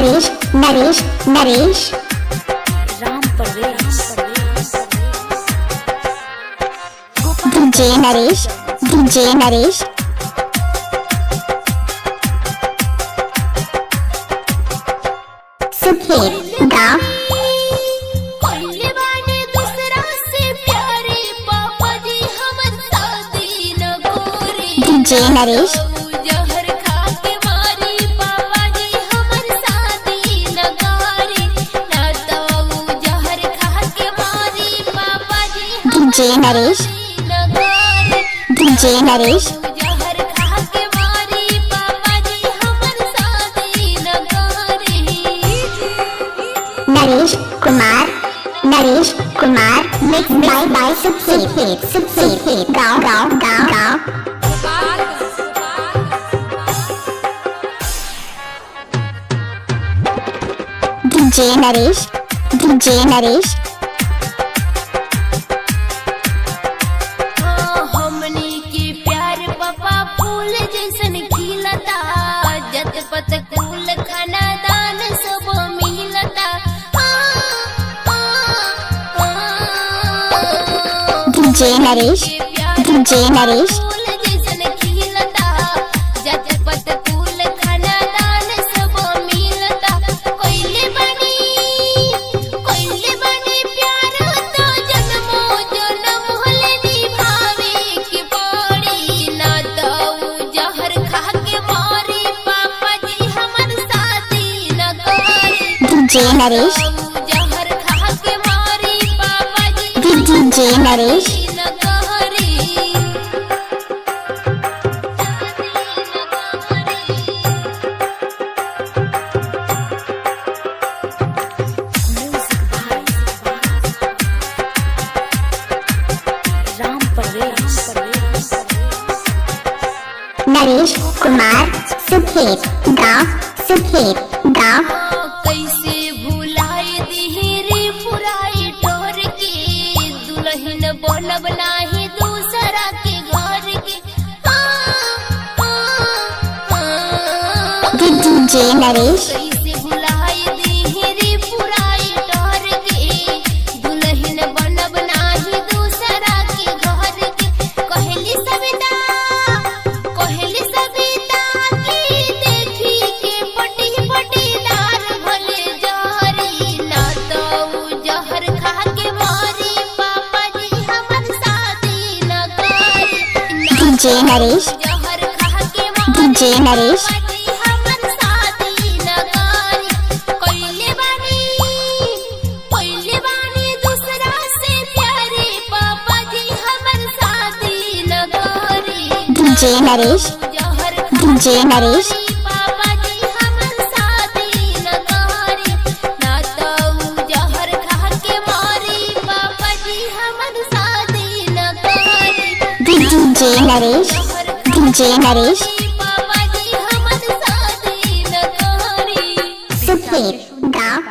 Naresh Naresh Naresh Ram Pravesh DJ Naresh Sukhet गाँव DJ Naresh DJ Naresh Naresh Kumar mix by Sukhet गाँव DJ Naresh हमनी के प्यार पापा फूल जैसन खिलता जत पत फूल खाना दान सब मिलता डीजे नरेश फूल जैसन खिलता जत पत फूल खाना दान सब मिलता कोइले बनी प्यार तो जन्मो जन्म होले निभावे के पड़ी ना तो जहर खा के मारी पापा जी हमर शादी न करी डीजे नरेश जहर खा के मारी पापा जी डीजे नरेश न करी राम प्रवेश नरेश कुमार सुखेत गाँव कैसे भुलाए दिहरी पुराई टोर के दुल्हन बनब नाही दूसरा के घर के डीजे नरेश कैसे भुलाए दिहरी पुराई टोर के दुल्हन बनब नाही दूसरा के घर के कहली सविता की देखी के पटीदार भले जहरी ना तो जहर खा के मारी पापा जी हमर शादी न करी डीजे नरेश जहर खा के मारी डीजे नरेश पापा जी हमर शादी न करी कोइले बानी दूसरा से प्यारे पापा जी हमर शादी न करी डीजे नरेश जहर पापा जी हमर शादी न करी ना तो जहर खा के मारी पापा जी हमर शादी न करी डीजे नरेश पापा जी हमर शादी न करी सुखेत गाँव